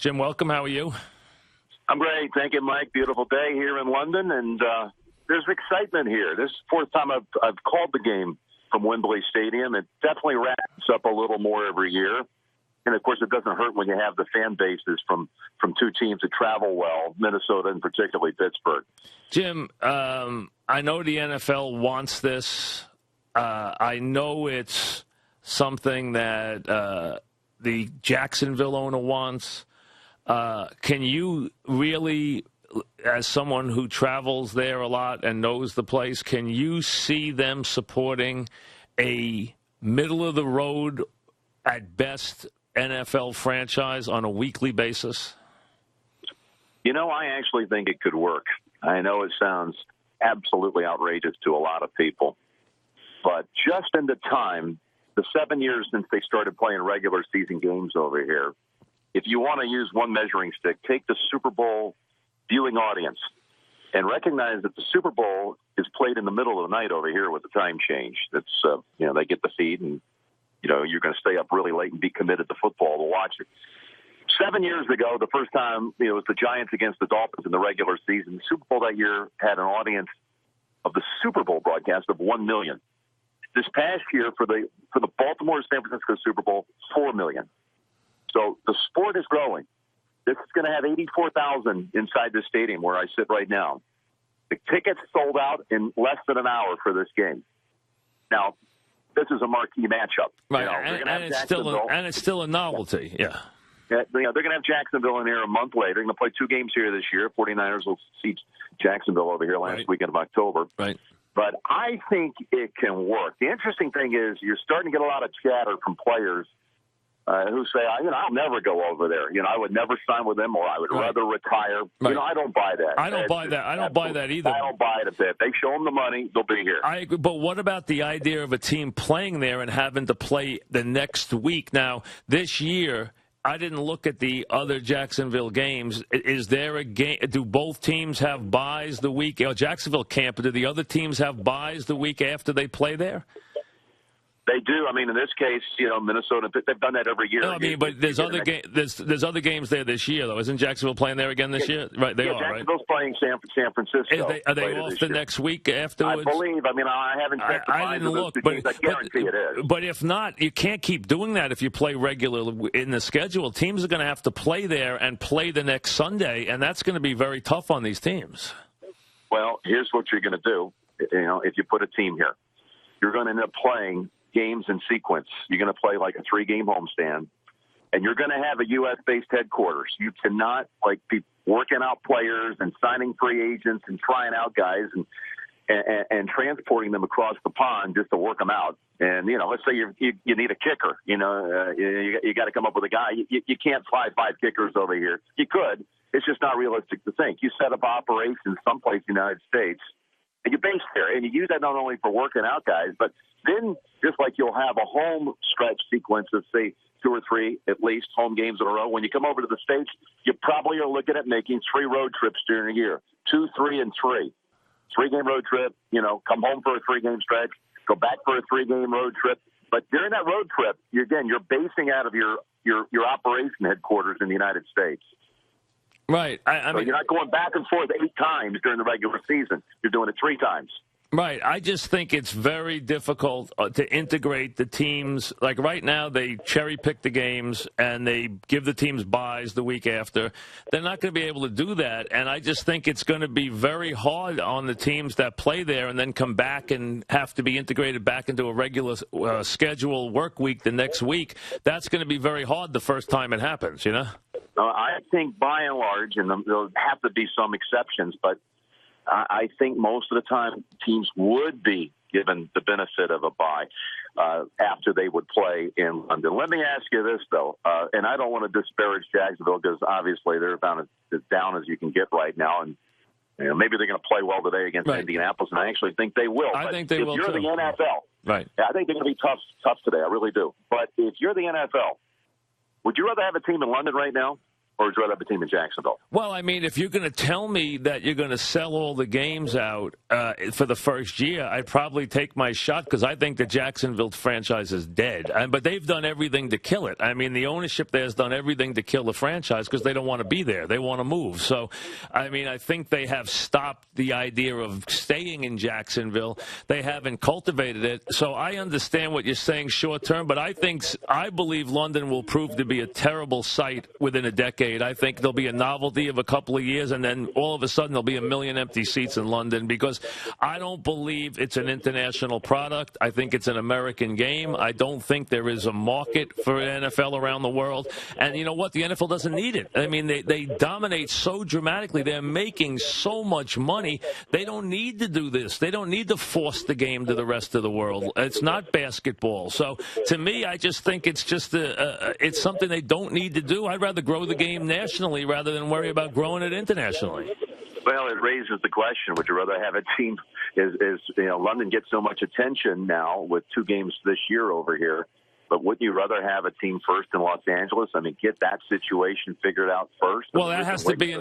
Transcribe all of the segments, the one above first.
Jim, welcome. How are you? I'm great. Thank you, Mike. Beautiful day here in London, and there's excitement here. This is the fourth time I've called the game from Wembley Stadium. It definitely ramps up a little more every year. And, of course, it doesn't hurt when you have the fan bases from two teams that travel well, Minnesota and particularly Pittsburgh. Jim, I know the NFL wants this. I know it's something that the Jacksonville owner wants. Can you really, as someone who travels there a lot and knows the place, can you see them supporting a middle-of-the-road, at best, NFL franchise on a weekly basis? You know, I actually think it could work. I know it sounds absolutely outrageous to a lot of people, but just in the time, the 7 years since they started playing regular season games over here, if you want to use one measuring stick, take the Super Bowl viewing audience and recognize that the Super Bowl is played in the middle of the night over here with the time change. That's, they get the feed and, you're going to stay up really late and be committed to football to watch it. 7 years ago, the first time, it was the Giants against the Dolphins in the regular season. The Super Bowl that year had an audience of the Super Bowl broadcast of 1 million. This past year for the Baltimore-San Francisco Super Bowl, 4 million. So the sport is growing. This is going to have 84,000 inside the stadium where I sit right now. The tickets sold out in less than an hour for this game. Now, this is a marquee matchup. Right, and it's still a novelty, yeah. They're going to have Jacksonville in here a month later. They're going to play two games here this year. 49ers will see Jacksonville over here last weekend of October. Right. But I think it can work. The interesting thing is you're starting to get a lot of chatter from players who say, I'll never go over there. I would never sign with them, or I would rather retire. Right. I don't buy that. I don't buy that. I don't buy that either. I don't buy it a bit. They show them the money, they'll be here. I agree. But what about the idea of a team playing there and having to play the next week? Now, this year, I didn't look at the other Jacksonville games. Is there a game? Do both teams have buys the week? Jacksonville can't, but do the other teams have buys the week after they play there? They do. I mean, in this case, Minnesota, they've done that every year. No, I mean, but there's other there's other games there this year, though. Isn't Jacksonville playing there again this year? Right, they are, right? Jacksonville's playing San Francisco. Are they off the next week afterwards? I believe. I mean, I haven't checked. I didn't look, but I guarantee it is. But if not, you can't keep doing that if you play regularly in the schedule. Teams are going to have to play there and play the next Sunday, and that's going to be very tough on these teams. Well, here's what you're going to do. If you put a team here, you're going to end up playing games in sequence. You're going to play like a 3-game homestand, and you're going to have a U.S.-based headquarters. You cannot be working out players and signing free agents and trying out guys and transporting them across the pond just to work them out. And, let's say you need a kicker. You got to come up with a guy. You can't fly 5 kickers over here. You could. It's just not realistic to think. You set up operations someplace in the United States, and you base there, and you use that not only for working out guys, but then just like you'll have a home stretch sequence of, say, 2 or 3 at least home games in a row. When you come over to the States, you probably are looking at making 3 road trips during a year, 2, 3, and 3. 3-game road trip, come home for a 3-game stretch, go back for a 3-game road trip. But during that road trip, you're basing out of your operation headquarters in the United States. Right. I mean, you're not going back and forth 8 times during the regular season. You're doing it 3 times. Right. I just think it's very difficult to integrate the teams. Like right now, they cherry-pick the games, and they give the teams buys the week after. They're not going to be able to do that, and I just think it's going to be very hard on the teams that play there and then come back and have to be integrated back into a regular schedule work week the next week. That's going to be very hard the first time it happens, I think by and large, and there'll have to be some exceptions, but I think most of the time teams would be given the benefit of a bye after they would play in London. Let me ask you this, though, and I don't want to disparage Jacksonville because obviously they're about as down as you can get right now, and maybe they're going to play well today against Indianapolis, and I actually think they will. I think they will, if you're the NFL, right? I think they're going to be tough today. I really do. But if you're the NFL, would you rather have a team in London right now or would you rather have a team in Jacksonville? Well, I mean, if you're going to tell me that you're going to sell all the games out for the first year, I'd probably take my shot because I think the Jacksonville franchise is dead. But they've done everything to kill it. I mean, the ownership there has done everything to kill the franchise because they don't want to be there. They want to move. So, I mean, I think they have stopped the idea of staying in Jacksonville. They haven't cultivated it. So I understand what you're saying short term, but I believe London will prove to be a terrible site within a decade. I think there'll be a novelty of a couple of years, and then all of a sudden there'll be 1 million empty seats in London because I don't believe it's an international product. I think it's an American game. I don't think there is a market for NFL around the world. And you know what? The NFL doesn't need it. I mean, they dominate so dramatically. They're making so much money. They don't need to do this. They don't need to force the game to the rest of the world. It's not basketball. So to me, I just think it's just it's something they don't need to do. I'd rather grow the game nationally rather than worry about growing it internationally. Well, it raises the question: would you rather have a team? London gets so much attention now with 2 games this year over here. But wouldn't you rather have a team first in Los Angeles? I mean, get that situation figured out first. Well, that has to be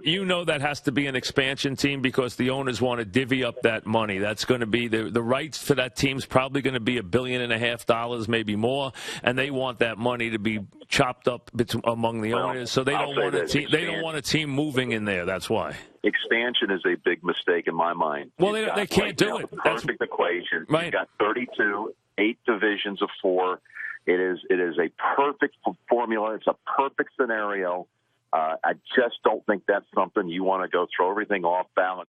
you know that has to be an expansion team because the owners want to divvy up that money. That's going to be the rights for that team's probably going to be $1.5 billion, maybe more, and they want that money to be chopped up among the owners. So they don't want a team moving in there. That's why. Expansion is a big mistake in my mind. Well, they can't do it. Perfect equation. Right. You've got 32, 8 divisions of 4. It is a perfect formula. It's a perfect scenario. I just don't think that's something you want to go throw everything off balance.